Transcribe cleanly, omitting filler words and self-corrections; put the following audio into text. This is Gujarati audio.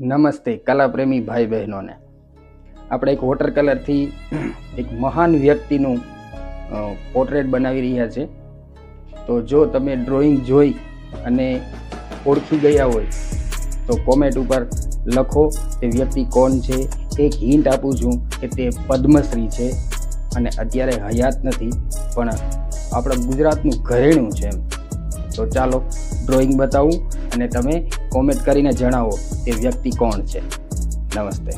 નમસ્તે કલાપ્રેમી ભાઈ બહેનોને. આપણે એક વોટર કલરથી એક મહાન વ્યક્તિનું પોર્ટ્રેટ બનાવી રહ્યા છે. તો જો તમે ડ્રોઈંગ જોઈ અને ઓળખી ગયા હોય તો કોમેન્ટ ઉપર લખો તે વ્યક્તિ કોણ છે. એક હિન્ટ આપું છું કે તે પદ્મશ્રી છે અને અત્યારે હયાત નથી, પણ આપણા ગુજરાતનું ઘરેણું છે. તો ચાલો ડ્રોઈંગ બતાવું અને તમે કોમેન્ટ કરીને જણાવો તે વ્યક્તિ કોણ છે. નમસ્તે.